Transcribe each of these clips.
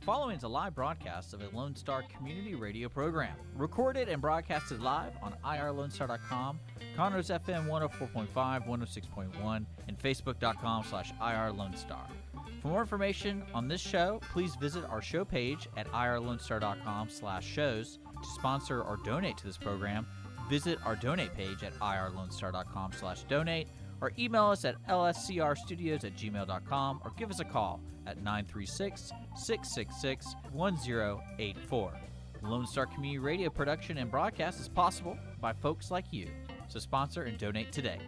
following is a live broadcast of a Lone Star community radio program, recorded and broadcasted live on irlonestar.com, Conroe's FM 104.5, 106.1, and facebook.com/irlonestar. For more information on this show, please visit our show page at irlonestar.com/shows. To sponsor or donate to this program, visit our donate page at irlonestar.com/donate, or email us at lscrstudios@gmail.com, or give us a call at 936-666-1084. Lone Star Community Radio production and broadcast is possible by folks like you. So sponsor and donate today.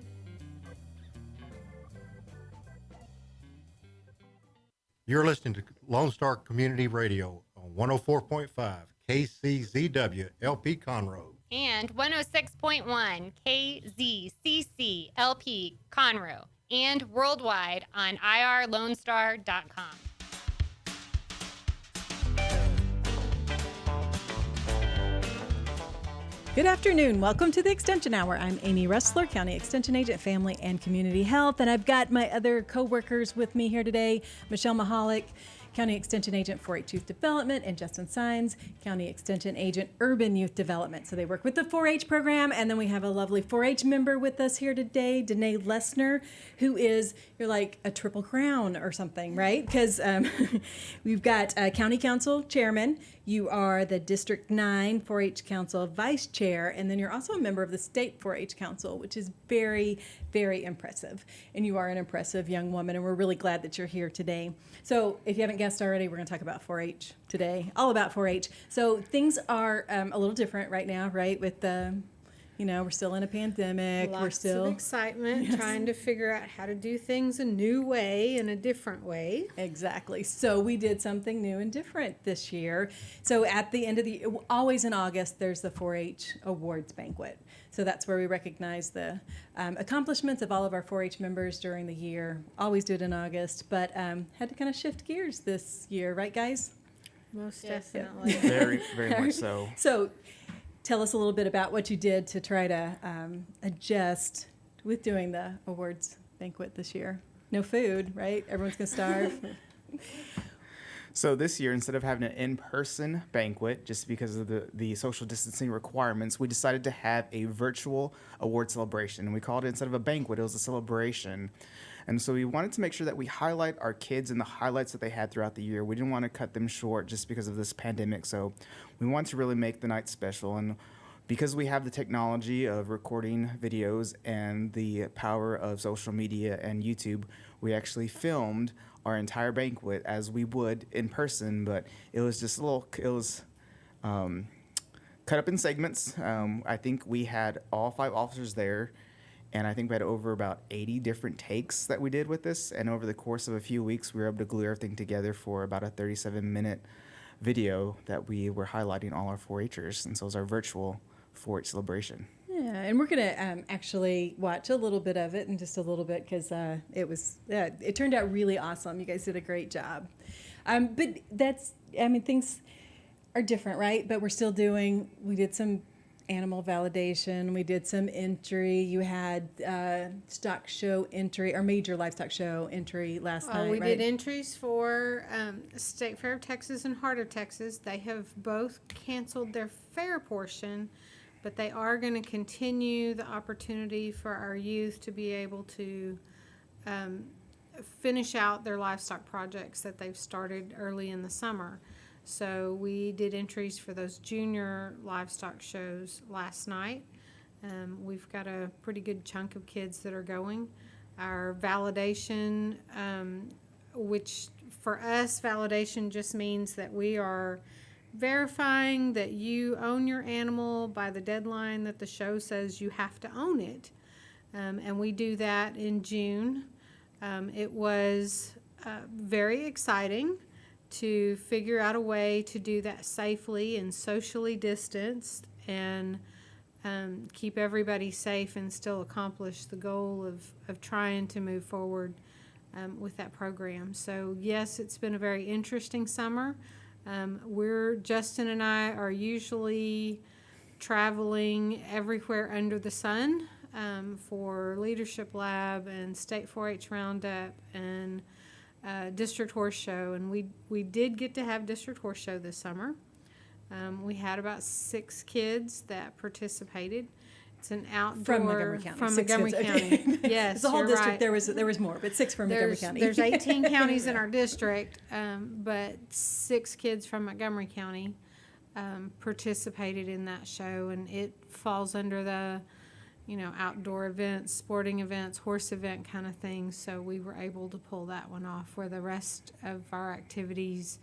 You're listening to Lone Star Community Radio on 104.5 KCZW LP Conroe. And 106.1 KZCC LP Conroe. And worldwide on irlonestar.com. Good afternoon. Welcome to the Extension Hour. I'm Amy Ressler, County Extension Agent, Family and Community Health, and I've got my other co-workers with me here today, Michelle Mihalek, County Extension Agent, 4-H Youth Development, and Justin Saenz, County Extension Agent, Urban Youth Development. So they work with the 4-H program, and then we have a lovely 4-H member with us here today, Danae Lesner, who is, you're like a triple crown or something, right? Because we've got County Council Chairman, you are the District 9 4-H Council Vice Chair, and then you're also a member of the State 4-H Council, which is very, very impressive. And you are an impressive young woman, and we're really glad that you're here today. So if you haven't guessed already, we're going to talk about 4-H today, all about 4-H. So things are a little different right now, right? With the, we're still in a pandemic. Lots we're still of excitement, trying to figure out how to do things a new way, in a different way. Exactly. So we did something new and different this year. So at the end of the, always in August, there's the 4-H Awards Banquet. So that's where we recognize the accomplishments of all of our 4-H members during the year. Always do it in August, but had to kind of shift gears this year, right, guys? Most Yes. definitely. Very, very much so. So tell us a little bit about what you did to try to adjust with doing the awards banquet this year. No food, right? Everyone's going to starve. So this year, instead of having an in-person banquet, just because of the social distancing requirements, we decided to have a virtual award celebration. We called it, instead of a banquet, it was a celebration. And so we wanted to make sure that we highlight our kids and the highlights that they had throughout the year. We didn't want to cut them short just because of this pandemic. So we wanted to really make the night special. And because we have the technology of recording videos and the power of social media and YouTube, we actually filmed our entire banquet as we would in person, but it was just cut up in segments. I think we had all 5 officers there, and I think we had over about 80 different takes that we did with this, and over the course of a few weeks, we were able to glue everything together for about a 37-minute video that we were highlighting all our 4-H'ers, and so it was our virtual 4-H celebration. Yeah, and we're going to actually watch a little bit of it in just a little bit because it turned out really awesome. You guys did a great job. But things are different, right? But we did some animal validation. We did some entry. You had stock show entry, or major livestock show entry last night, We right? did entries for State Fair of Texas and Heart of Texas. They have both canceled their fair portion, but they are going to continue the opportunity for our youth to be able to finish out their livestock projects that they've started early in the summer. So we did entries for those junior livestock shows last night. We've got a pretty good chunk of kids that are going. Our validation, which for us, validation just means that we are verifying that you own your animal by the deadline that the show says you have to own it. And we do that in June. It was very exciting to figure out a way to do that safely and socially distanced and keep everybody safe and still accomplish the goal of trying to move forward with that program. So yes, it's been a very interesting summer. Justin and I are usually traveling everywhere under the sun for Leadership Lab and State 4-H Roundup and district horse show, and we did get to have district horse show this summer. We had about 6 kids that participated. It's an outdoor From Montgomery County. From 6 Montgomery kids, County. okay. Yes, It's the whole you're district. right. There was more, but 6 from Montgomery County. There's 18 counties in our district, but 6 kids from Montgomery County participated in that show, and it falls under the, outdoor events, sporting events, horse event kind of thing. So we were able to pull that one off, where the rest of our activities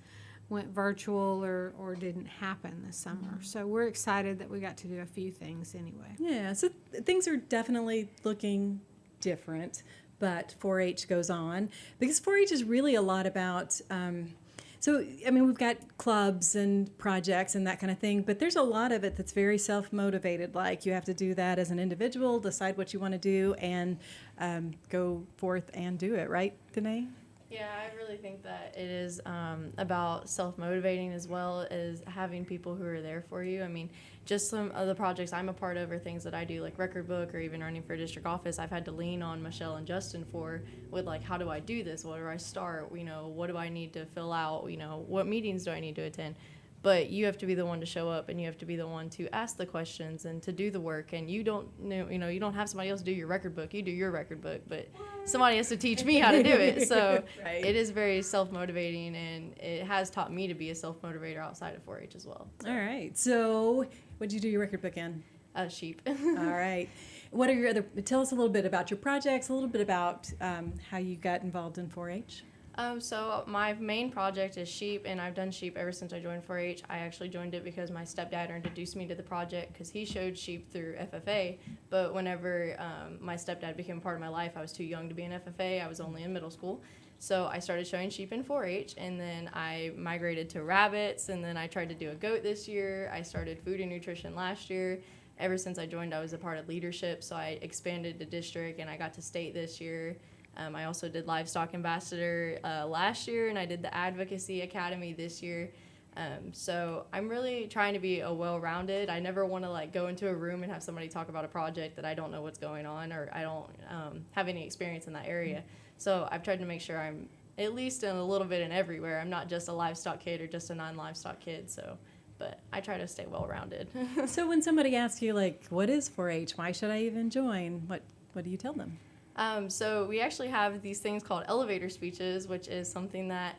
went virtual or didn't happen this summer. So we're excited that we got to do a few things anyway. Yeah, so things are definitely looking different, but 4-H goes on because 4-H is really a lot about. We've got clubs and projects and that kind of thing, but there's a lot of it that's very self-motivated. Like you have to do that as an individual, decide what you want to do, and go forth and do it. Right, Danae? Yeah, I really think that it is about self-motivating as well as having people who are there for you. I mean, just some of the projects I'm a part of are things that I do, like record book or even running for district office. I've had to lean on Michelle and Justin with like, how do I do this? Where do I start? What do I need to fill out? What meetings do I need to attend? But you have to be the one to show up, and you have to be the one to ask the questions and to do the work. And you don't you don't have somebody else do your record book. You do your record book, but somebody has to teach me how to do it. So Right. It is very self-motivating, and it has taught me to be a self-motivator outside of 4-H as well. All right. So, what did you do your record book in? Sheep. All right. What are your other? Tell us a little bit about your projects. A little bit about how you got involved in 4-H. So my main project is sheep, and I've done sheep ever since I joined 4-H. I actually joined it because my stepdad introduced me to the project because he showed sheep through FFA. But whenever my stepdad became part of my life, I was too young to be in FFA. I was only in middle school. So I started showing sheep in 4-H, and then I migrated to rabbits, and then I tried to do a goat this year. I started food and nutrition last year. Ever since I joined, I was a part of leadership, so I expanded to district, and I got to state this year. I also did Livestock Ambassador last year, and I did the Advocacy Academy this year. So I'm really trying to be a well-rounded. I never want to go into a room and have somebody talk about a project that I don't know what's going on, or I don't have any experience in that area. So I've tried to make sure I'm at least in a little bit in everywhere. I'm not just a livestock kid or just a non-livestock kid. But I try to stay well-rounded. So when somebody asks you, what is 4-H? Why should I even join? What do you tell them? So we actually have these things called elevator speeches, which is something that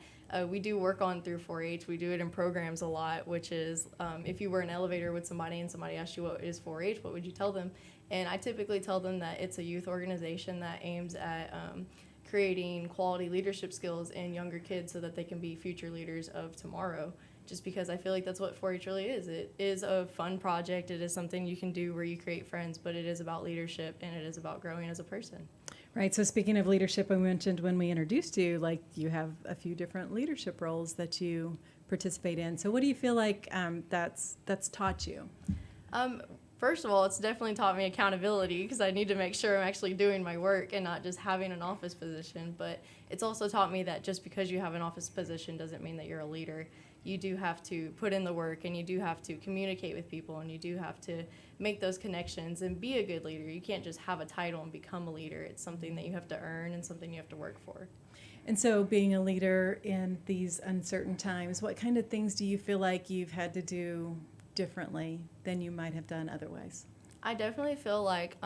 we do work on through 4-H. We do it in programs a lot, which is if you were in an elevator with somebody and somebody asked you what is 4-H, what would you tell them? And I typically tell them that it's a youth organization that aims at creating quality leadership skills in younger kids so that they can be future leaders of tomorrow. Just because I feel like that's what 4-H really is. It is a fun project. It is something you can do where you create friends, but it is about leadership, and it is about growing as a person. Right. So speaking of leadership, I mentioned when we introduced you, you have a few different leadership roles that you participate in. So what do you feel like that's taught you? First of all, it's definitely taught me accountability because I need to make sure I'm actually doing my work and not just having an office position. But it's also taught me that just because you have an office position doesn't mean that you're a leader. You do have to put in the work, and you do have to communicate with people, and you do have to make those connections and be a good leader. You can't just have a title and become a leader. It's something that you have to earn and something you have to work for. And so being a leader in these uncertain times, what kind of things do you feel like you've had to do differently than you might have done otherwise? I definitely feel like,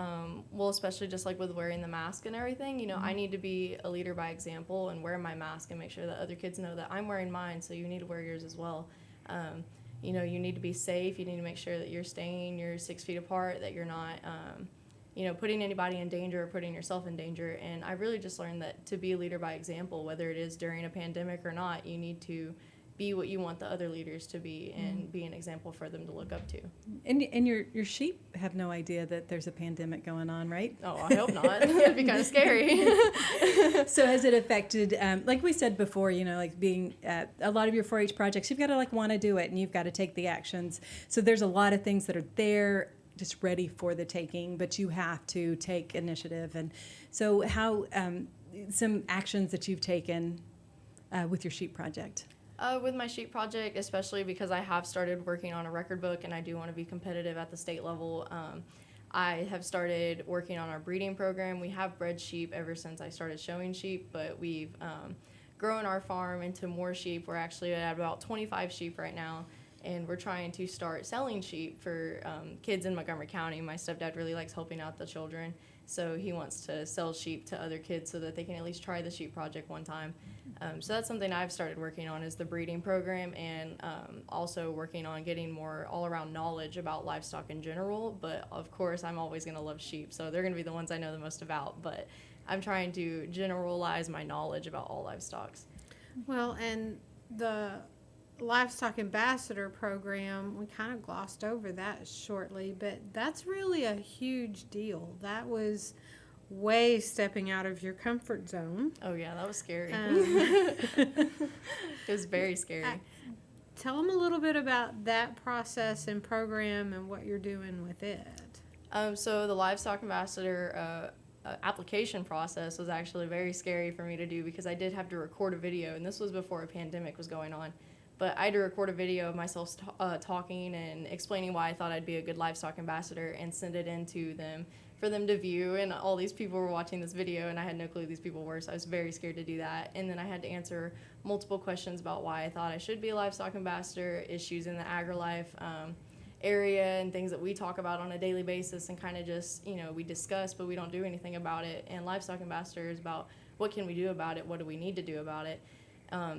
especially just with wearing the mask and everything, I need to be a leader by example and wear my mask and make sure that other kids know that I'm wearing mine, so you need to wear yours as well. You need to be safe. You need to make sure that you're staying your 6 feet apart, that you're not, putting anybody in danger or putting yourself in danger. And I really just learned that to be a leader by example, whether it is during a pandemic or not, you need to be what you want the other leaders to be and be an example for them to look up to. And your sheep have no idea that there's a pandemic going on, right? Oh, I hope not. It'd be kind of scary. So has it affected, like we said before, being a lot of your 4-H projects, you've got to want to do it, and you've got to take the actions. So there's a lot of things that are there just ready for the taking, but you have to take initiative. And so how, some actions that you've taken with your sheep project? With my sheep project, especially because I have started working on a record book and I do want to be competitive at the state level, I have started working on our breeding program. We have bred sheep ever since I started showing sheep, but we've growing our farm into more sheep. We're actually at about 25 sheep right now, and we're trying to start selling sheep for kids in Montgomery County. My stepdad really likes helping out the children, so he wants to sell sheep to other kids so that they can at least try the sheep project one time. So that's something I've started working on, is the breeding program, and also working on getting more all-around knowledge about livestock in general. But of course, I'm always going to love sheep, so they're going to be the ones I know the most about. But I'm trying to generalize my knowledge about all livestock. Well, and the Livestock Ambassador program, we kind of glossed over that shortly, but that's really a huge deal. That was way stepping out of your comfort zone. Oh yeah, that was scary. It was very scary. Tell them a little bit about that process and program and what you're doing with it. So the Livestock Ambassador application process was actually very scary for me to do, because I did have to record a video, and this was before a pandemic was going on. But I had to record a video of myself talking and explaining why I thought I'd be a good livestock ambassador, and send it in to them for them to view. And all these people were watching this video, and I had no clue who these people were, so I was very scared to do that. And then I had to answer multiple questions about why I thought I should be a livestock ambassador, issues in the agri-life area, and things that we talk about on a daily basis, and kind of just, we discuss, but we don't do anything about it. And livestock ambassador is about what can we do about it, what do we need to do about it.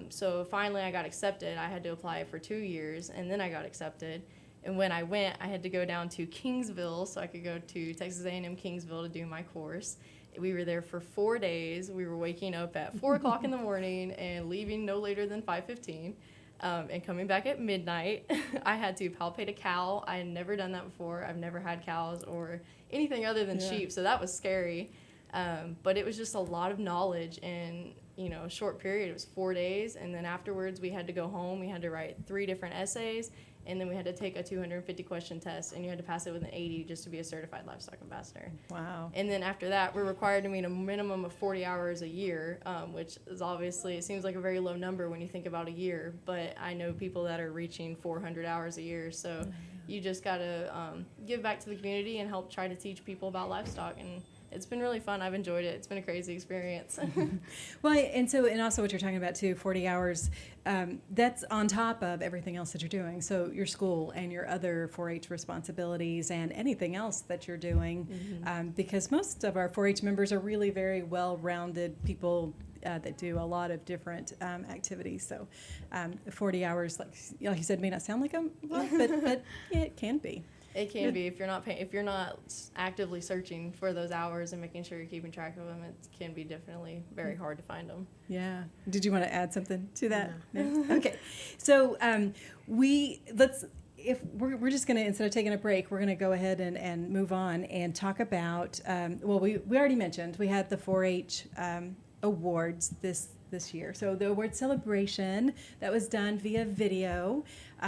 So finally I got accepted. I had to apply for 2 years, and then I got accepted. And when I went, I had to go down to Kingsville so I could go to Texas A&M Kingsville to do my course. We were there for 4 days. We were waking up at 4 o'clock in the morning and leaving no later than 5:15, and coming back at midnight. I had to palpate a cow. I had never done that before. I've never had cows or anything other than sheep, so that was scary. But it was just a lot of knowledge in a short period. It was 4 days, and then afterwards we had to go home. We had to write 3 different essays, and then we had to take a 250 question test, and you had to pass it with an 80 just to be a certified livestock ambassador. Wow. And then after that, we're required to meet a minimum of 40 hours a year, which is obviously, it seems like a very low number when you think about a year, but I know people that are reaching 400 hours a year, so you just got to give back to the community and help try to teach people about livestock. And it's been really fun. I've enjoyed it. It's been a crazy experience. Well, and also what you're talking about too, 40 hours, that's on top of everything else that you're doing. So your school and your other 4-H responsibilities and anything else that you're doing, because most of our 4-H members are really very well-rounded people that do a lot of different activities. So 40 hours, like you said, may not sound like a lot, but yeah, it can be. It can be if you're not actively searching for those hours and making sure you're keeping track of them. It can be definitely very hard to find them. Yeah. Did you want to add something to that? No. Okay. So we're just going to, instead of taking a break, we're going to go ahead and move on and talk about. We already mentioned we had the 4-H awards this year. So the award celebration that was done via video,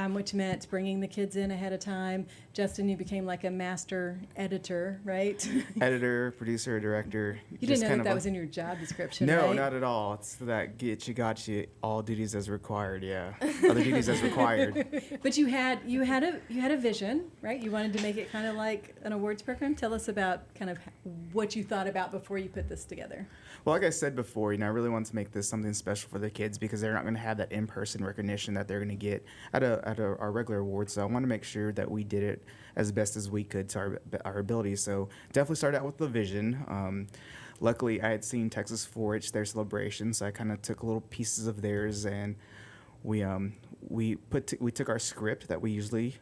which meant bringing the kids in ahead of time. Justin, you became like a master editor, right? Editor, producer, director. You didn't know that was in your job description, No, right? not at all. It's that got you, all duties as required, yeah. Other duties as required. But you had a vision, right? You wanted to make it kind of like an awards program. Tell us about kind of what you thought about before you put this together. Well, like I said before, I really wanted to make this something special for the kids, because they're not going to have that in-person recognition that they're going to get at our regular awards. So I want to make sure that we did it as best as we could to our abilities. So definitely started out with the vision. Luckily, I had seen Texas 4-H, their celebration, so I kind of took little pieces of theirs, and we took our script that we usually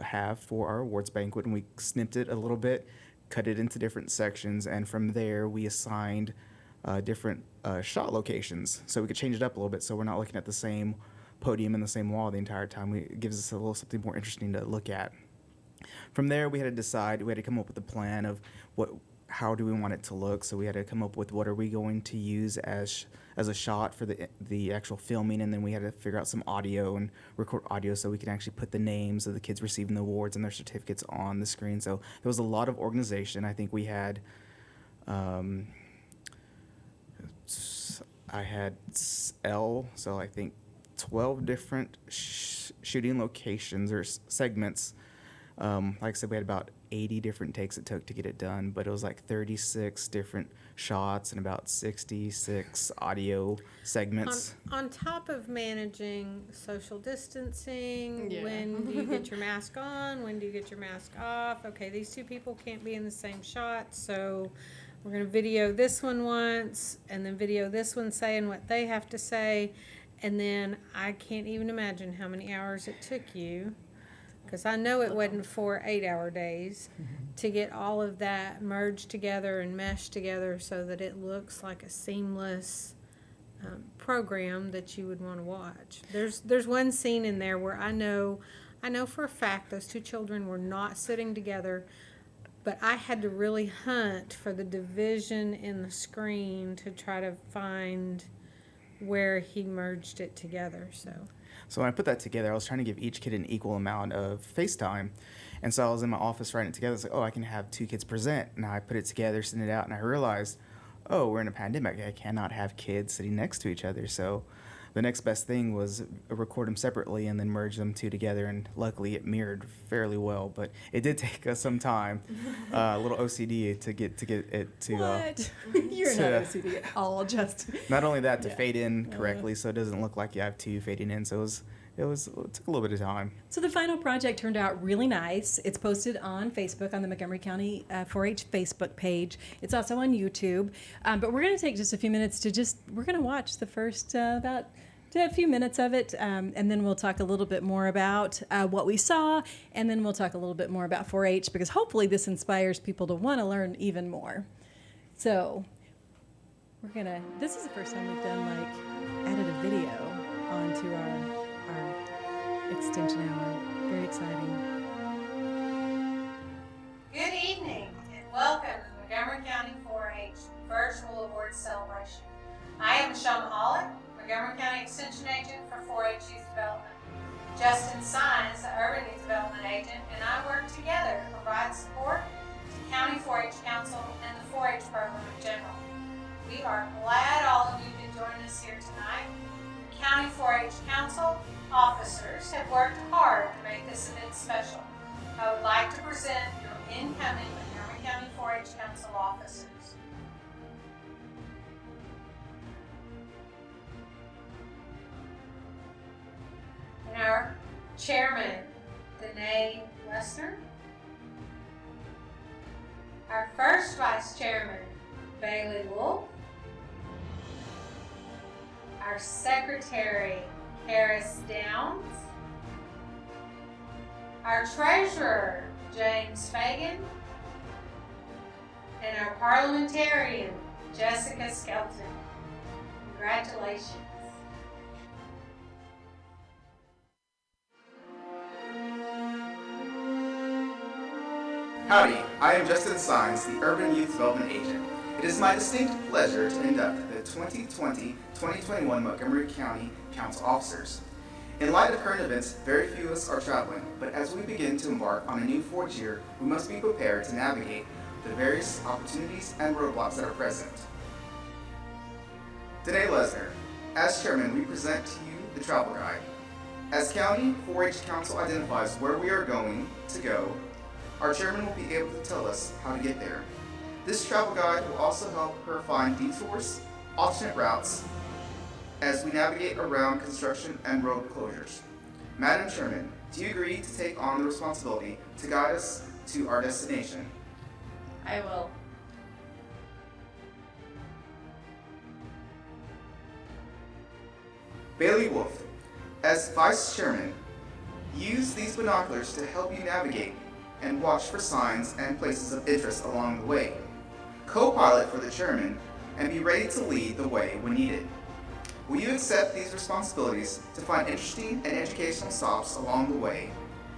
have for our awards banquet, and we snipped it a little bit, cut it into different sections, and from there we assigned different shot locations, so we could change it up a little bit, so we're not looking at the same podium and the same wall the entire time. It gives us a little something more interesting to look at. From there, we had to decide. We had to come up with a plan of how do we want it to look. So we had to come up with what are we going to use as a shot for the actual filming, and then we had to figure out some audio and record audio so we could actually put the names of the kids receiving the awards and their certificates on the screen. So there was a lot of organization. I think we had. I had so I think 12 different shooting locations or segments Like I said, we had about 80 different takes it took to get it done, but it was like 36 different shots and about 66 audio segments. On top of managing social distancing, Yeah. when do you get your mask on? When do you get your mask off? Okay, these two people can't be in the same shot, so we're going to video this one once and then video this one saying what they have to say. And then I can't even imagine how many hours it took you, because I know it wasn't 4 8-hour days, to get all of that merged together and meshed together so that it looks like a seamless program that you would want to watch. There's one scene in there where I know for a fact those two children were not sitting together, but I had to really hunt for the division in the screen to try to find where he merged it together. So when I put that together, I was trying to give each kid an equal amount of FaceTime. And so I was in my office writing it together. It's like, oh, I can have 2 kids present. And I put it together, sent it out, and I realized, oh, we're in a pandemic. I cannot have kids sitting next to each other. So the next best thing was record them separately and then merge them 2 together. And luckily it mirrored fairly well. But it did take us some time, a little OCD to get it to... What? You're to- not OCD at all, just. Not only that, to fade in correctly so it doesn't look like you have 2 fading in. So it took a little bit of time. So the final project turned out really nice. It's posted on Facebook, on the Montgomery County 4-H Facebook page. It's also on YouTube. But we're going to take just a few minutes we're going to watch the first about a few minutes of it, and then we'll talk a little bit more about what we saw, and then we'll talk a little bit more about 4-H, because hopefully this inspires people to want to learn even more. So this is the first time we've done added a video onto our extension hour. Very exciting. Good evening and welcome to the Montgomery County 4-H Virtual Awards Celebration. I am Michelle Mihalek, Montgomery County Extension Agent for 4-H Youth Development. Justin Saenz, the Urban Youth Development Agent, and I work together to provide support to County 4-H Council and the 4-H program in general. We are glad all of you could join us here tonight. The County 4-H Council officers have worked hard to make this event special. I would like to present your incoming Montgomery County 4-H Council officers. And our chairman, Danae, Lesner. Our first vice chairman, Bailey Wolf. Our secretary, Harris Downs. Our treasurer, James Fagan. And our parliamentarian, Jessica Skelton. Congratulations. Howdy, I am Justin Saenz, the Urban Youth Development Agent. It is my distinct pleasure to induct the 2020-2021 Montgomery County Council officers. In light of current events, very few of us are traveling, but as we begin to embark on a new 4th year, we must be prepared to navigate the various opportunities and roadblocks that are present. Today, Lesner, as chairman, we present to you the travel guide. As County 4-H Council identifies where we are going to go, our chairman will be able to tell us how to get there. This travel guide will also help her find detours, alternate routes, as we navigate around construction and road closures. Madam Chairman, do you agree to take on the responsibility to guide us to our destination? I will. Bailey Wolf, as Vice Chairman, use these binoculars to help you navigate and watch for signs and places of interest along the way. Co-pilot for the Chairman and be ready to lead the way when needed. Will you accept these responsibilities to find interesting and educational stops along the way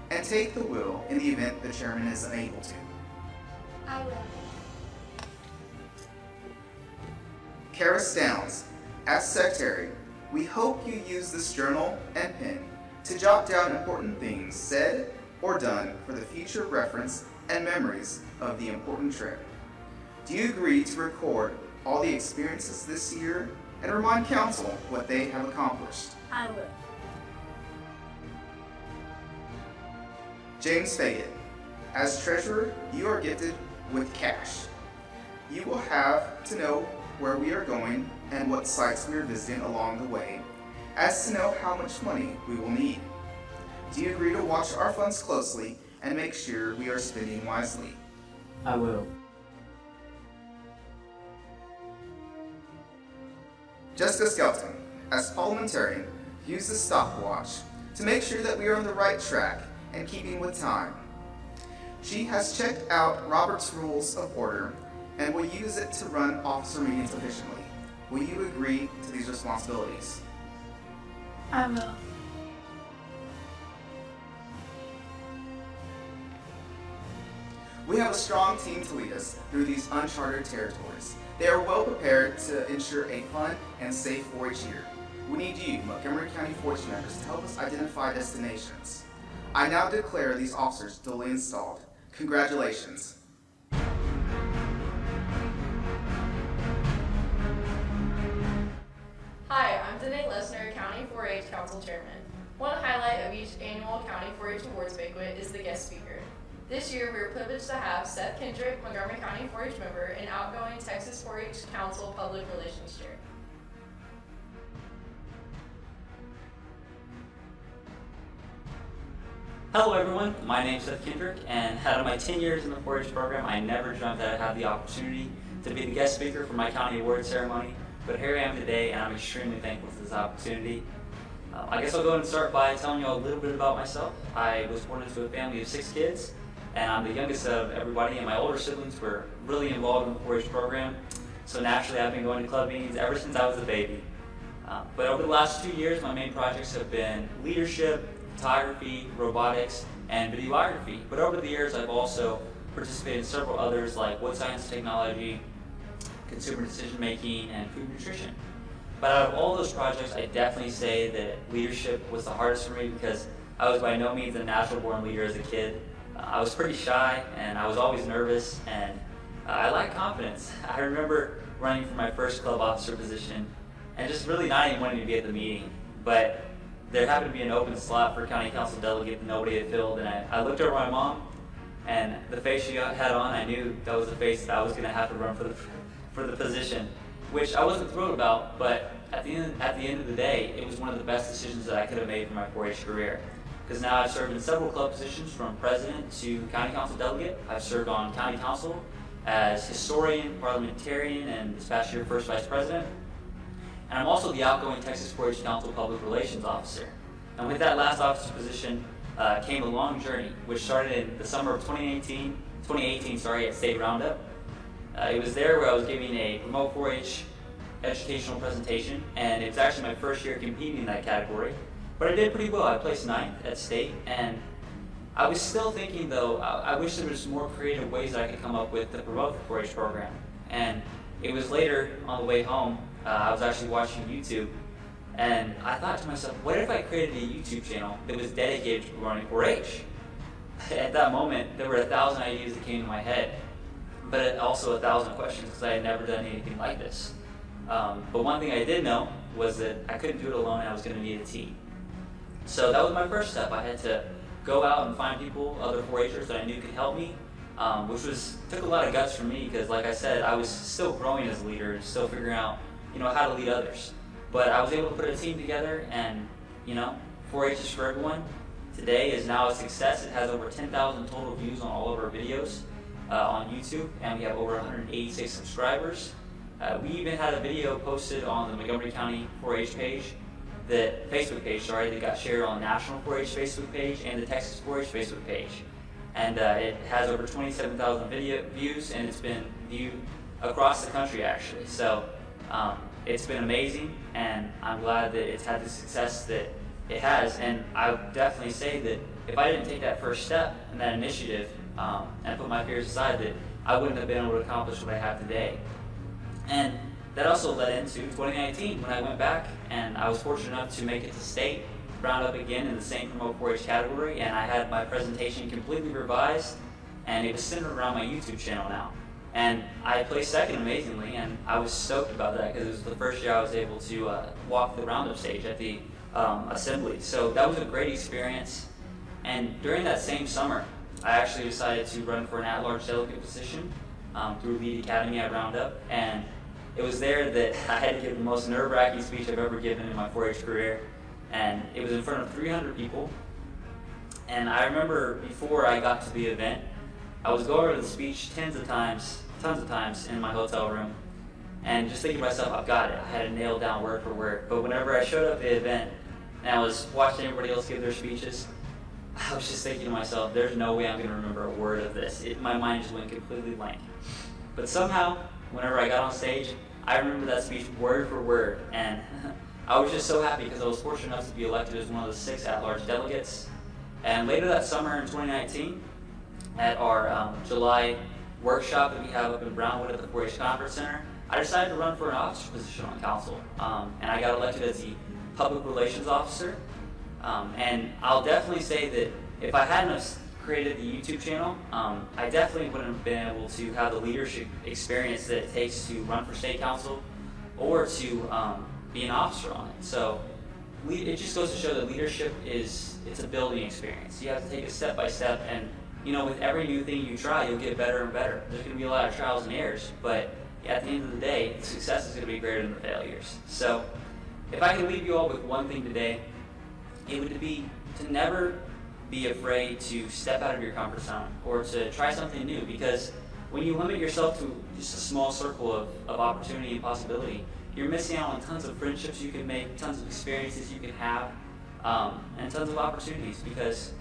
and take the wheel in the event the Chairman is unable to? I will. Karis Downs, as Secretary, we hope you use this journal and pen to jot down important things said or done for the future reference and memories of the important trip. Do you agree to record all the experiences this year and remind Council what they have accomplished? I will. James Fagan, As treasurer, you are gifted with cash. You will have to know where we are going and what sites we are visiting along the way, as to know how much money we will need. Do you agree to watch our funds closely and make sure we are spending wisely? I will. Jessica Skelton, as parliamentarian, use the stopwatch to make sure that we are on the right track and keeping with time. She has checked out Robert's Rules of Order and will use it to run officer meetings efficiently. Will you agree to these responsibilities? I will. We have a strong team to lead us through these uncharted territories. They are well prepared to ensure a fun and safe 4-H year. We need you, Montgomery County 4-H members, to help us identify destinations. I now declare these officers duly installed. Congratulations. Hi, I'm Danae Lesner, County 4-H Council Chairman. One highlight of each annual County 4-H Awards Banquet is the guest speaker. This year, we are privileged to have Seth Kendrick, Montgomery County 4-H member and outgoing Texas 4-H Council Public Relations Chair. Hello everyone, my name is Seth Kendrick, and out of my 10 years in the 4-H program, I never dreamt that I'd have the opportunity to be the guest speaker for my county award ceremony, but here I am today, and I'm extremely thankful for this opportunity. I guess I'll go ahead and start by telling you all a little bit about myself. I was born into a family of 6 kids, and I'm the youngest of everybody, and my older siblings were really involved in the 4-H program, so naturally I've been going to club meetings ever since I was a baby. But over the last 2 years, my main projects have been leadership, photography, robotics, and videography. But over the years, I've also participated in several others like wood science technology, consumer decision making, and food nutrition. But out of all those projects, I definitely say that leadership was the hardest for me because I was by no means a natural born leader as a kid. I was pretty shy, and I was always nervous, and I lacked confidence. I remember running for my first club officer position and just really not even wanting to be at the meeting. But there happened to be an open slot for county council delegate that nobody had filled, and I looked over at my mom, and the face she had on, I knew that was the face that I was going to have to run for the position, which I wasn't thrilled about, but at the end of the day, it was one of the best decisions that I could have made for my 4-H career. Because now I've served in several club positions from president to county council delegate. I've served on county council as historian, parliamentarian, and this past year, first vice president. And I'm also the outgoing Texas 4-H Council Public Relations Officer. And with that last officer position came a long journey, which started in the summer of 2018 at State Roundup. It was there where I was giving a remote 4-H educational presentation, and it's actually my first year competing in that category. But I did pretty well. I placed 9th at state, and I was still thinking though, I wish there was more creative ways that I could come up with to promote the 4-H program. And it was later on the way home, I was actually watching YouTube, and I thought to myself, what if I created a YouTube channel that was dedicated to promoting 4-H? At that moment, there were 1,000 ideas that came to my head, but also 1,000 questions because I had never done anything like this. But one thing I did know was that I couldn't do it alone, and I was going to need a team. So that was my first step. I had to go out and find people, other 4-Hers that I knew could help me, which took a lot of guts from me because, like I said, I was still growing as a leader and still figuring out how to lead others. But I was able to put a team together, and 4-H is for everyone. Today is now a success. It has over 10,000 total views on all of our videos on YouTube, and we have over 186 subscribers. We even had a video posted on the Montgomery County 4-H page, Facebook page, that got shared on the National 4-H Facebook page and the Texas 4-H Facebook page. And it has over 27,000 video views, and it's been viewed across the country actually. So it's been amazing, and I'm glad that it's had the success that it has. And I would definitely say that if I didn't take that first step and that initiative and put my fears aside, that I wouldn't have been able to accomplish what I have today. And that also led into 2019 when I went back, and I was fortunate enough to make it to state, round up again in the same Promote 4-H category, and I had my presentation completely revised, and it was centered around my YouTube channel now. And I placed second amazingly, and I was stoked about that because it was the first year I was able to walk the roundup stage at the assembly. So that was a great experience. And during that same summer, I actually decided to run for an at-large delegate position through Lead Academy at Roundup, and it was there that I had to give the most nerve-wracking speech I've ever given in my 4-H career, and it was in front of 300 people. And I remember before I got to the event, I was going over the speech tons of times in my hotel room, and just thinking to myself, I've got it. I had it nailed down word for word. But whenever I showed up at the event and I was watching everybody else give their speeches, I was just thinking to myself, there's no way I'm going to remember a word of this. My mind just went completely blank. But somehow, whenever I got on stage, I remember that speech word for word, and I was just so happy because I was fortunate enough to be elected as one of the 6 at-large delegates. And later that summer in 2019, at our July workshop that we have up in Brownwood at the 4-H Conference Center, I decided to run for an officer position on council, and I got elected as the public relations officer. And I'll definitely say that if I hadn't have created the YouTube channel, I definitely wouldn't have been able to have the leadership experience that it takes to run for state council or to be an officer on it. So it just goes to show that leadership it's a building experience. You have to take it step by step, and with every new thing you try, you'll get better and better. There's going to be a lot of trials and errors, but at the end of the day, the success is going to be greater than the failures. So if I can leave you all with one thing today, it would be to never be afraid to step out of your comfort zone or to try something new, because when you limit yourself to just a small circle of opportunity and possibility, you're missing out on tons of friendships you can make, tons of experiences you can have, and tons of opportunities, because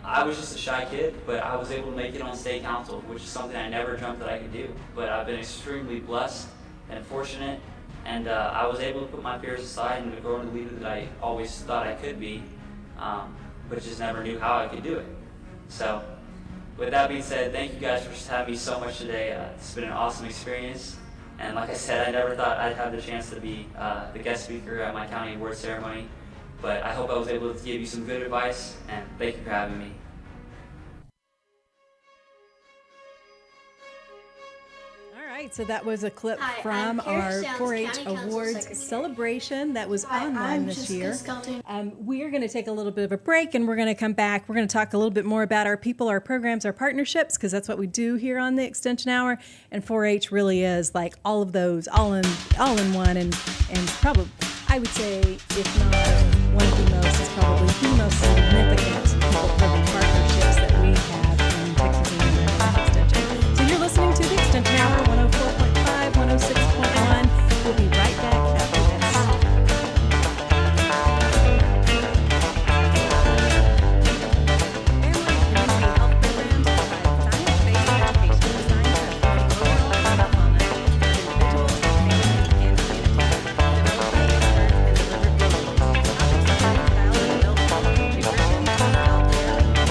I was just a shy kid, but I was able to make it on state council, which is something I never dreamt that I could do. But I've been extremely blessed and fortunate, and I was able to put my fears aside and to grow into the leader that I always thought I could be, but just never knew how I could do it. So with that being said, thank you guys for having me so much today. It's been an awesome experience, and like I said, I never thought I'd have the chance to be the guest speaker at my county award ceremony. But I hope I was able to give you some good advice, and thank you for having me. All right, so that was a clip Hi, from I'm Harris our Downs, 4-H County Council Awards Secretary. celebration that was Hi, online I'm this Jessica year. Skelton. We are going to take a little bit of a break, and we're going to come back. We're going to talk a little bit more about our people, our programs, our partnerships, because that's what we do here on the Extension Hour. And 4-H really is like all of those, all in one, and probably, I would say, if not one of the most, it's probably the most significant public partnerships that we have in Texas A&M Extension. So you're listening to the Extension Hour, 104.5, 106.1. We'll be right back after this. Family and community health programs provide science-based education designed to improve overall health, nutrition, health,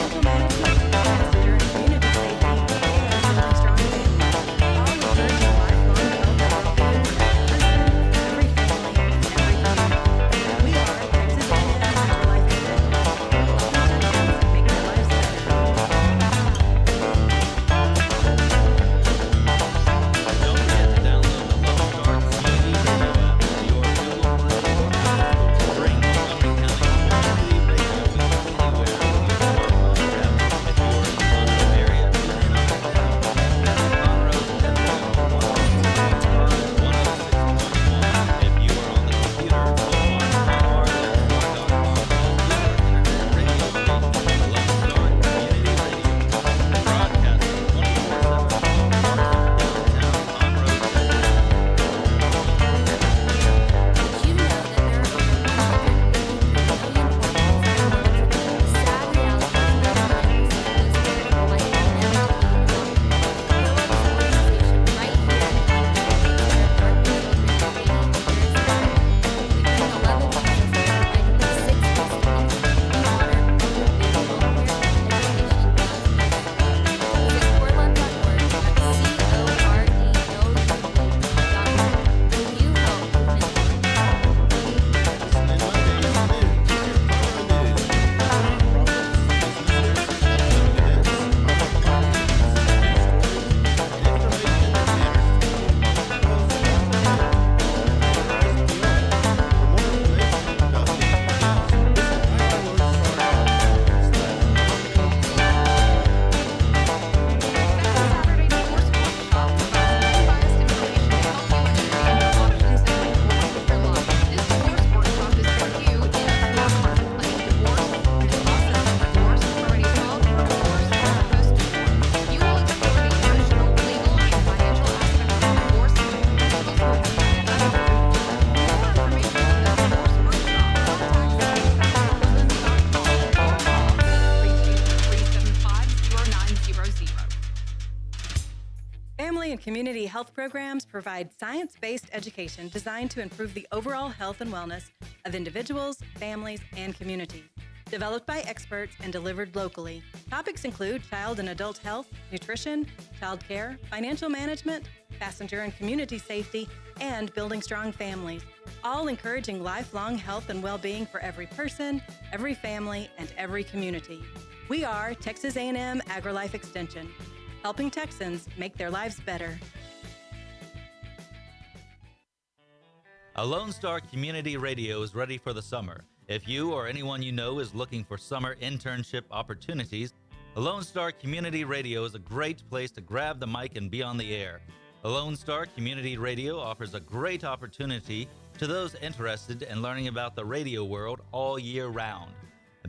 health programs provide science-based education designed to improve the overall health and wellness of individuals, families, and communities. Developed by experts and delivered locally, topics include child and adult health, nutrition, child care, financial management, passenger and community safety, and building strong families, all encouraging lifelong health and well-being for every person, every family, and every community. We are Texas A&M AgriLife Extension, helping Texans make their lives better. A Lone Star Community Radio is ready for the summer. If you or anyone you know is looking for summer internship opportunities, a Lone Star Community Radio is a great place to grab the mic and be on the air. A Lone Star Community Radio offers a great opportunity to those interested in learning about the radio world all year round.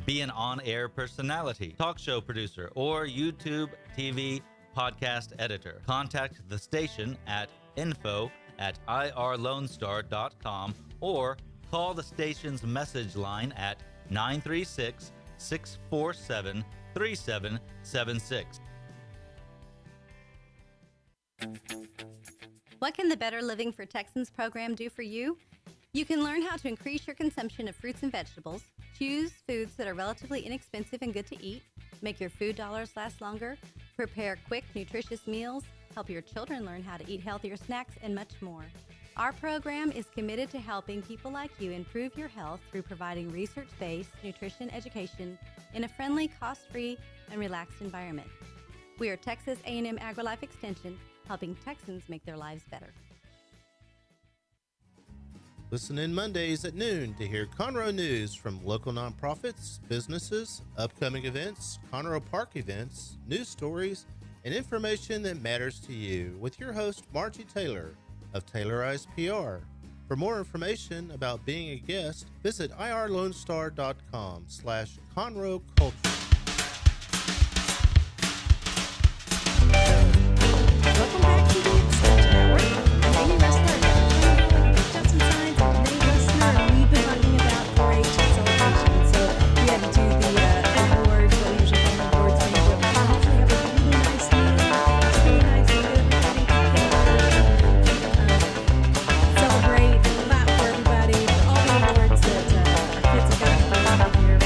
Be an on-air personality, talk show producer, or YouTube, TV, podcast editor. Contact the station at info@irlonestar.com or call the station's message line at 936-647-3776. What can the Better Living for Texans program do for you? You can learn how to increase your consumption of fruits and vegetables, choose foods that are relatively inexpensive and good to eat, make your food dollars last longer, prepare quick, nutritious meals, help your children learn how to eat healthier snacks, and much more. Our program is committed to helping people like you improve your health through providing research-based nutrition education in a friendly, cost-free, and relaxed environment. We are Texas A&M AgriLife Extension, helping Texans make their lives better. Listen in Mondays at noon to hear Conroe news from local nonprofits, businesses, upcoming events, Conroe Park events, news stories, and information that matters to you with your host, Margie Taylor of Taylorized PR. For more information about being a guest, visit irlonestar.com/Conroe Culture. Welcome back to the Extension Hour. I'm Amy Ressler, Justin Saenz, and Danae Lesner, and we've been talking about 4-H celebration. So we had to do the awards, what we usually call awards banquet. We usually have a really nice night. It's really nice to get everybody together, celebrate, clap for everybody, for all the awards that our kids have gotten throughout the year.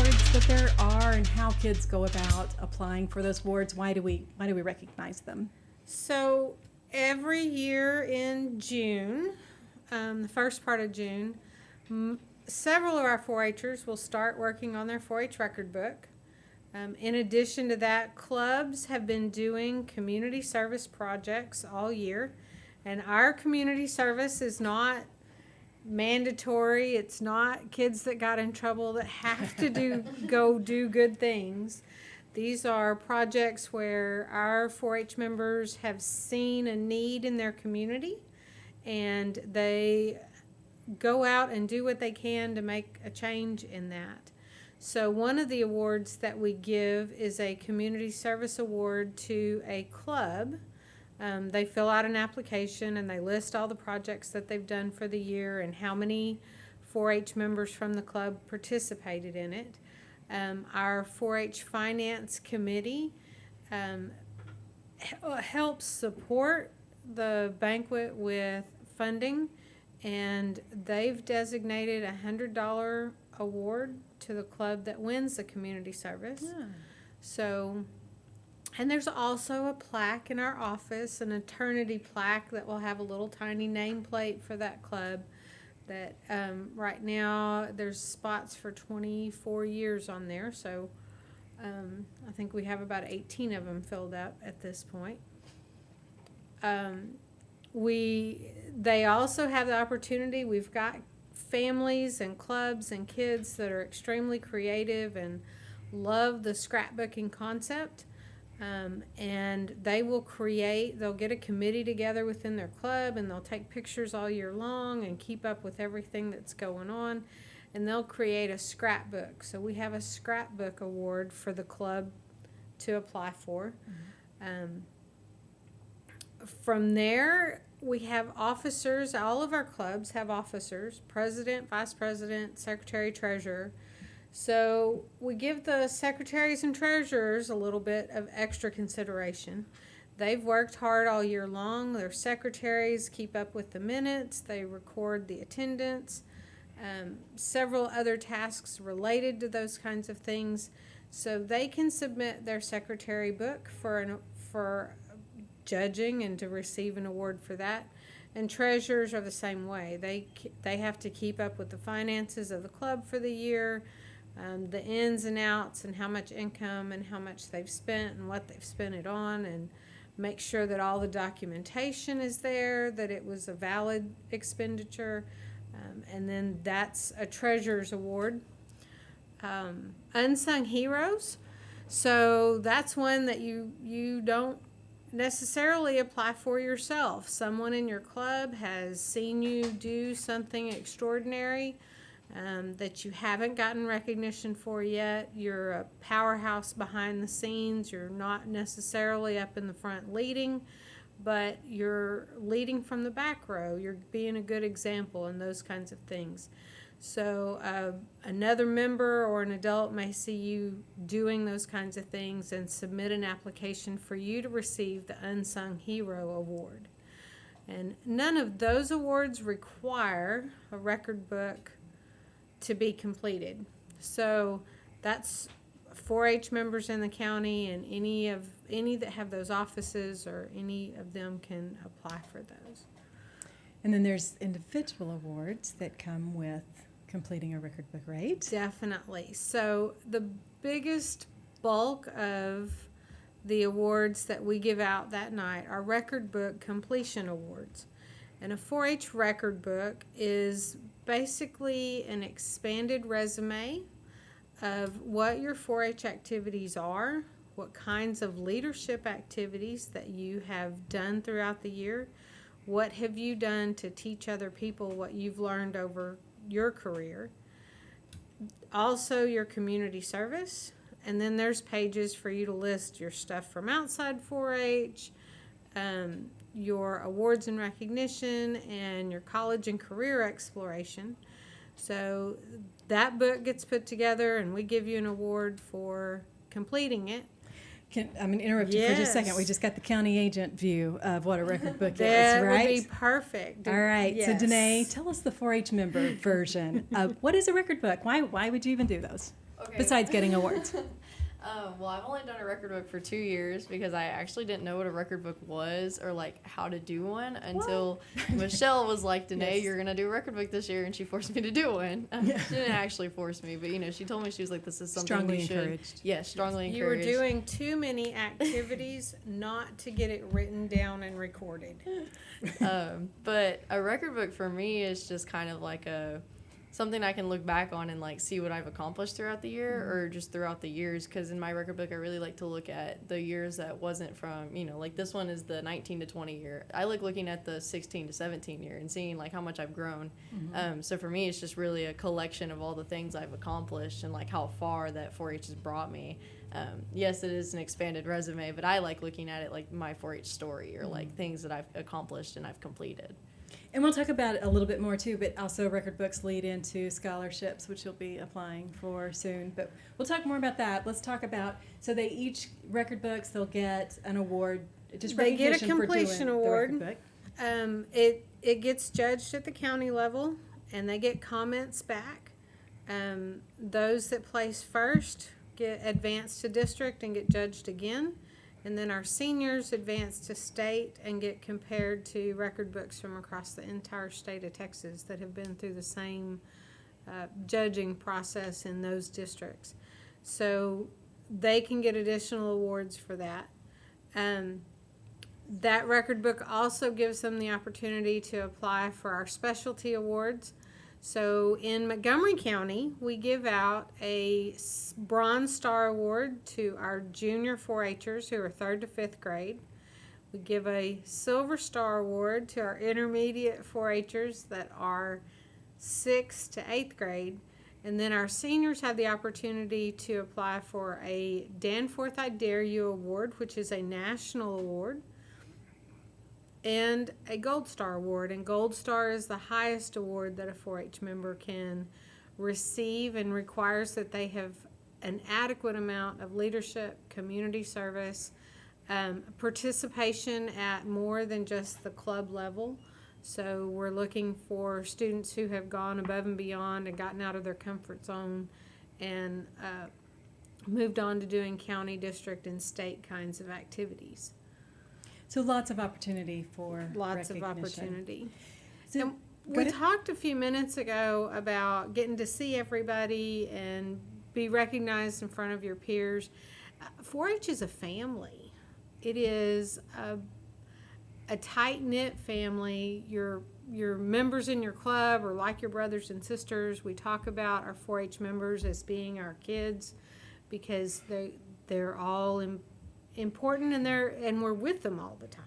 awards that there are and how kids go about applying for those awards? Why do we recognize them? So every year in June, the first part of June, several of our 4-H'ers will start working on their 4-H record book. In addition to that, clubs have been doing community service projects all year. And our community service is not mandatory. It's not kids that got in trouble that have to go do good things. These are projects where our 4-H members have seen a need in their community, and they go out and do what they can to make a change in that. So one of the awards that we give is a community service award to a club. They fill out an application and they list all the projects that they've done for the year and how many 4-H members from the club participated in it. Our 4-H finance committee helps support the banquet with funding, and they've designated a $100 award to the club that wins the community service. Yeah. So, and there's also a plaque in our office, an eternity plaque that will have a little tiny nameplate for that club. That right now there's spots for 24 years on there, so I think we have about 18 of them filled up at this point. They also have the opportunity. We've got families and clubs and kids that are extremely creative and love the scrapbooking concept. And they'll get a committee together within their club, and they'll take pictures all year long and keep up with everything that's going on, and they'll create a scrapbook. So we have a scrapbook award for the club to apply for. From there, we have officers. All of our clubs have officers: president, vice president, secretary, treasurer. So we give the secretaries and treasurers a little bit of extra consideration. They've worked hard all year long. Their secretaries keep up with the minutes. They record the attendance. Several other tasks related to those kinds of things. So they can submit their secretary book for judging and to receive an award for that. And treasurers are the same way. They have to keep up with the finances of the club for the year. The ins and outs and how much income and how much they've spent and what they've spent it on, and make sure that all the documentation is there, that it was a valid expenditure, and then that's a treasurer's award. Unsung Heroes, so that's one that you don't necessarily apply for yourself. Someone in your club has seen you do something extraordinary that you haven't gotten recognition for yet. You're a powerhouse behind the scenes. You're not necessarily up in the front leading, but you're leading from the back row. You're being a good example and those kinds of things. So another member or an adult may see you doing those kinds of things and submit an application for you to receive the Unsung Hero Award. And none of those awards require a record book to be completed. So that's 4-H members in the county, and any that have those offices or any of them can apply for those. And then there's individual awards that come with completing a record book, right? Definitely. So the biggest bulk of the awards that we give out that night are record book completion awards. And a 4-H record book is basically an expanded resume of what your 4-H activities are, what kinds of leadership activities that you have done throughout the year, what have you done to teach other people what you've learned over your career, also your community service, and then there's pages for you to list your stuff from outside 4-H, your awards and recognition, and your college and career exploration. So that book gets put together, and we give you an award for completing it. I'm going to interrupt you for just a second. We just got the county agent view of what a record book is, right? That would be perfect. All right. Yes. So, Danae, tell us the 4-H member version. What is a record book? Why would you even do those? Okay. besides getting awards? Well, I've only done a record book for 2 years because I actually didn't know what a record book was or like how to do one until Michelle was like, Danae, Yes. you're going to do a record book this year. And she forced me to do one. She didn't actually force me, but she told me, she was like, this is something Strongly we should. encouraged. Yeah, strongly You were encouraged. doing too many activities not to get it written down and recorded. But a record book for me is just kind of like something I can look back on and like see what I've accomplished throughout the year or just throughout the years. Because in my record book, I really like to look at the years that wasn't from, like this one is the 19 to 20 year. I like looking at the 16 to 17 year and seeing like how much I've grown. So for me, it's just really a collection of all the things I've accomplished and like how far that 4-H has brought me. Yes, it is an expanded resume, but I like looking at it like my 4-H story or like things that I've accomplished and I've completed. And we'll talk about it a little bit more too, but also record books lead into scholarships, which you'll be applying for soon. But we'll talk more about that. Let's talk about, so they each, record books, they'll get an award, just They get a recognition for doing completion the award. record book. It gets judged at the county level, and they get comments back. Those that place first get advanced to district and get judged again. And then our seniors advance to state and get compared to record books from across the entire state of Texas that have been through the same judging process in those districts. So they can get additional awards for that. That record book also gives them the opportunity to apply for our specialty awards. So in Montgomery County, we give out a Bronze Star Award to our junior 4-Hers who are 3rd to 5th grade. We give a Silver Star Award to our intermediate 4-Hers that are 6th to 8th grade. And then our seniors have the opportunity to apply for a Danforth I Dare You Award, which is a national award, and a Gold Star Award. And Gold Star is the highest award that a 4-H member can receive and requires that they have an adequate amount of leadership, community service, participation at more than just the club level. So we're looking for students who have gone above and beyond and gotten out of their comfort zone and moved on to doing county, district, and state kinds of activities. So lots of opportunity for Lots of recognition. opportunity. So, And we talked a few minutes ago about getting to see everybody and be recognized in front of your peers. 4-H is a family. It is a tight-knit family. Your members in your club are like your brothers and sisters. We talk about our 4-H members as being our kids because they're all important and we're with them all the time.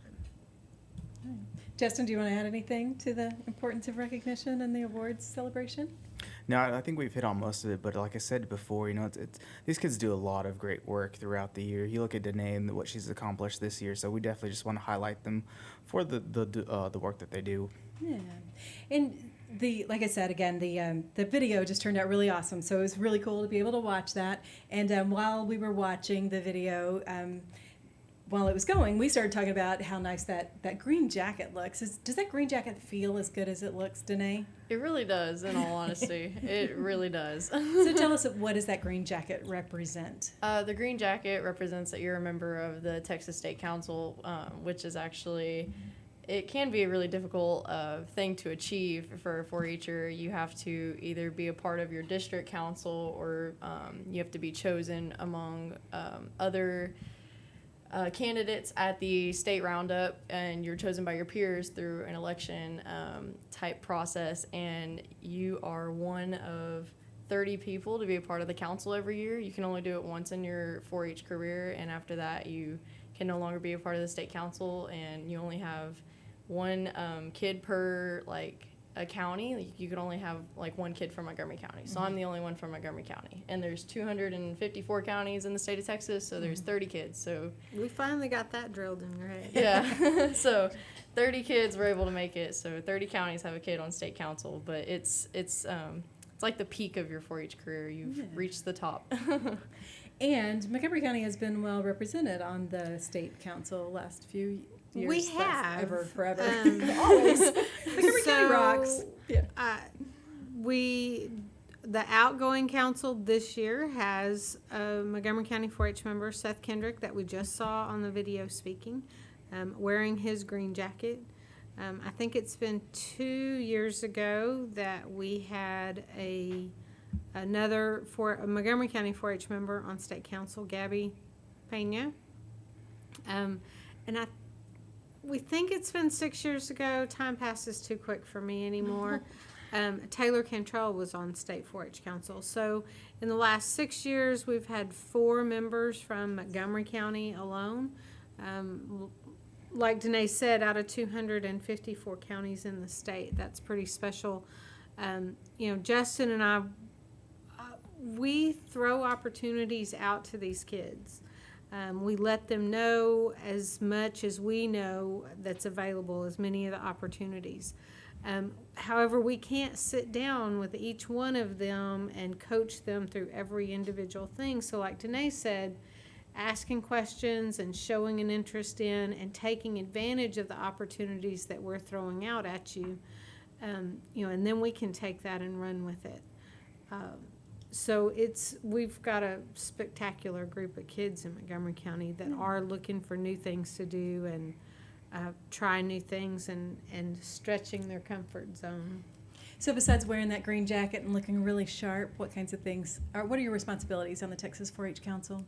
Justin, do you want to add anything to the importance of recognition and the awards celebration? No, I think we've hit on most of it, but like I said before, these kids do a lot of great work throughout the year. You look at Danae and what she's accomplished this year, so we definitely just want to highlight them for the work that they do. Yeah, and like I said again, the video just turned out really awesome. So it was really cool to be able to watch that. And while we were watching the video, while it was going, we started talking about how nice that green jacket looks. Does that green jacket feel as good as it looks, Danae? It really does, in all honesty. It really does. So tell us, what does that green jacket represent? The green jacket represents that you're a member of the Texas State Council, which is actually, it can be a really difficult thing to achieve for a 4-Her. You have to either be a part of your district council or you have to be chosen among other candidates at the state roundup, and you're chosen by your peers through an election type process, and you are one of 30 people to be a part of the council every year. You can only do it once in your 4-H career, and after that you can no longer be a part of the state council, and you only have one kid per a county. You could only have one kid from Montgomery County. So I'm the only one from Montgomery County. And there's 254 counties in the state of Texas, so there's 30 kids. So we finally got that drilled in your head. Yeah. So 30 kids were able to make it. So 30 counties have a kid on state council, but it's like the peak of your 4-H career. You've reached the top. And Montgomery County has been well represented on the state council last few years. We have. Ever, forever. Always. Montgomery County rocks. Yeah. the outgoing council this year has a Montgomery County 4-H member, Seth Kendrick, that we just saw on the video speaking, wearing his green jacket. I think it's been 2 years ago that we had a Montgomery County 4-H member on state council, Gabby Pena. And we think it's been 6 years ago. Time passes too quick for me anymore. Taylor Cantrell was on state 4-H council. So in the last 6 years, we've had 4 members from Montgomery County alone. Like Danae said, out of 254 counties in the state, that's pretty special. Justin and I, we throw opportunities out to these kids. We let them know as much as we know that's available, as many of the opportunities. However, we can't sit down with each one of them and coach them through every individual thing. So like Danae said, asking questions and showing an interest in and taking advantage of the opportunities that we're throwing out at you, and then we can take that and run with it. So we've got a spectacular group of kids in Montgomery County that are looking for new things to do and try new things and stretching their comfort zone. So besides wearing that green jacket and looking really sharp, what kinds of things, what are your responsibilities on the Texas 4-H Council?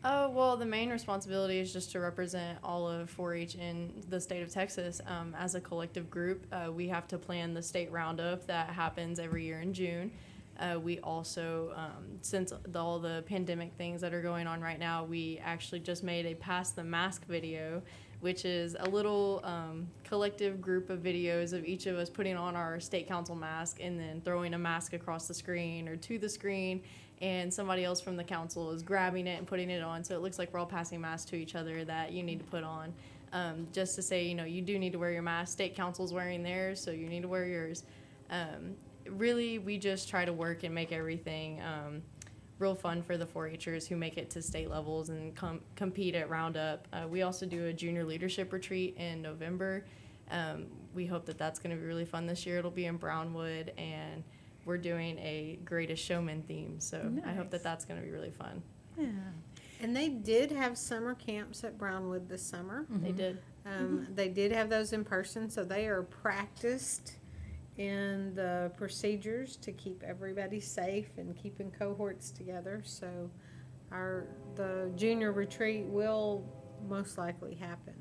Well, the main responsibility is just to represent all of 4-H in the state of Texas. As a collective group, we have to plan the state roundup that happens every year in June. We also, since all the pandemic things that are going on right now, we actually just made a Pass the Mask video, which is a little collective group of videos of each of us putting on our state council mask and then throwing a mask across the screen or to the screen, and somebody else from the council is grabbing it and putting it on, so it looks like we're all passing masks to each other that you need to put on. Just to say, you do need to wear your mask. State council's wearing theirs, so you need to wear yours. Really, we just try to work and make everything real fun for the 4-Hers who make it to state levels and compete at Roundup. We also do a junior leadership retreat in November. We hope that that's going to be really fun this year. It'll be in Brownwood, and we're doing a Greatest Showman theme, so nice. I hope that that's going to be really fun. Yeah. And they did have summer camps at Brownwood this summer. Mm-hmm. They did. They did have those in person, so they are practiced in the procedures to keep everybody safe and keeping cohorts together. So the junior retreat will most likely happen.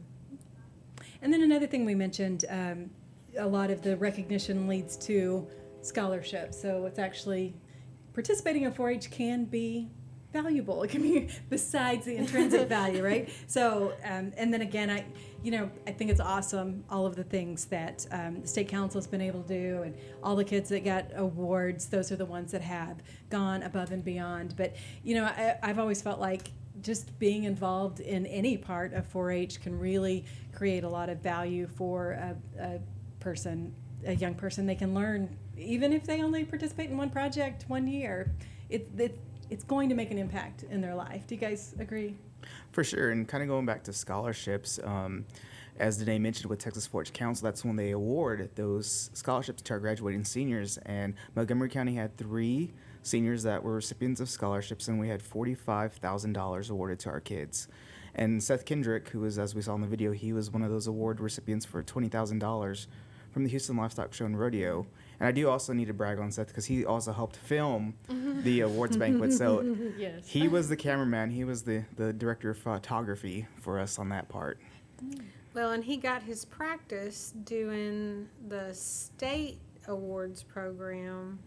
And then another thing we mentioned, a lot of the recognition leads to scholarships. So it's actually participating in 4-H can be valuable. It can be besides the intrinsic value, right? So, and then again, I think it's awesome, all of the things that the state council's been able to do, and all the kids that got awards, those are the ones that have gone above and beyond. But, I've always felt like just being involved in any part of 4-H can really create a lot of value for a young person. They can learn, even if they only participate in one project 1 year, it's going to make an impact in their life. Do you guys agree? For sure, and kind of going back to scholarships, as Danae mentioned with Texas 4-H Council, that's when they award those scholarships to our graduating seniors, and Montgomery County had 3 seniors that were recipients of scholarships, and we had $45,000 awarded to our kids. And Seth Kendrick, who was, as we saw in the video, he was one of those award recipients for $20,000 from the Houston Livestock Show and Rodeo. And I do also need to brag on Seth because he also helped film the awards banquet. So yes. He was the cameraman. He was the director of photography for us on that part. Well, and he got his practice doing the state awards program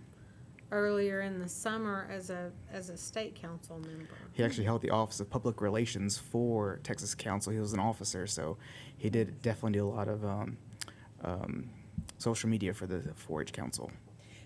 earlier in the summer as a state council member. He actually held the Office of Public Relations for Texas Council. He was an officer, so he did definitely do a lot of social media for the 4-H Council.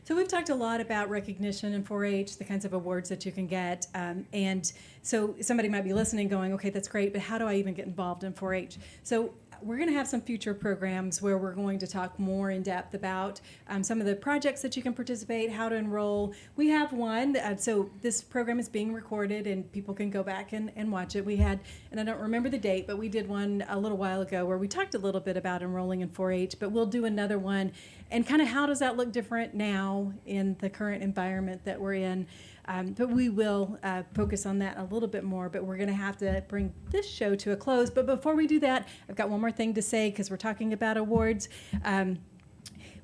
So we've talked a lot about recognition in 4-H, the kinds of awards that you can get, and so somebody might be listening going, okay, that's great, but how do I even get involved in 4-H? So we're going to have some future programs where we're going to talk more in depth about some of the projects that you can participate, how to enroll. We have one, so this program is being recorded and people can go back and watch it. We had, and I don't remember the date, but we did one a little while ago where we talked a little bit about enrolling in 4-H, but we'll do another one and kind of how does that look different now in the current environment that we're in. But we will focus on that a little bit more, but we're going to have to bring this show to a close. But before we do that, I've got one more thing to say because we're talking about awards.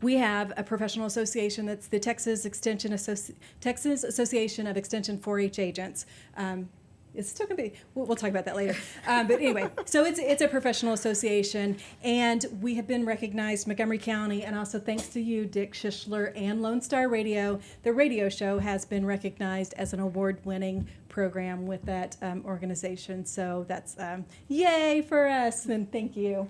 We have a professional association that's the Texas Association of Extension 4-H Agents. It's still going to be, we'll talk about that later. But anyway, so it's a professional association, and we have been recognized, Montgomery County, and also thanks to you, Dick Schischler, and Lone Star Radio, the radio show has been recognized as an award-winning program with that organization. So that's yay for us, and thank you.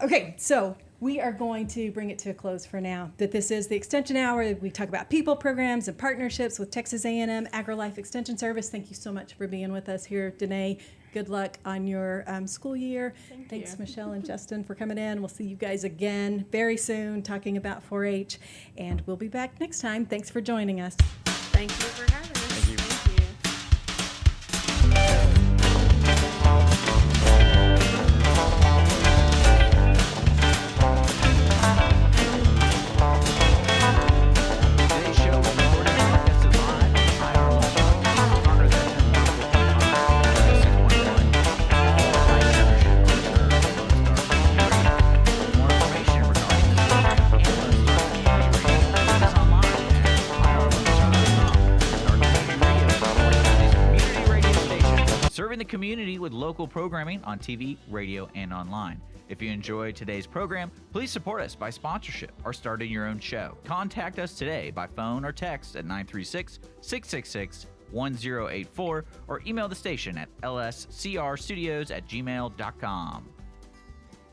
Okay, so we are going to bring it to a close for now. That this is the Extension Hour. We talk about people, programs, and partnerships with Texas A&M AgriLife Extension Service. Thank you so much for being with us here, Danae. Good luck on your school year. Thanks, Michelle and Justin, for coming in. We'll see you guys again very soon talking about 4-H, and we'll be back next time. Thanks for joining us. Thank you for having us. Thank you. The community with local programming on TV, radio, and online. If you enjoyed today's program, please support us by sponsorship or starting your own show. Contact us today by phone or text at 936-666-1084 or email the station at lscrstudios@gmail.com.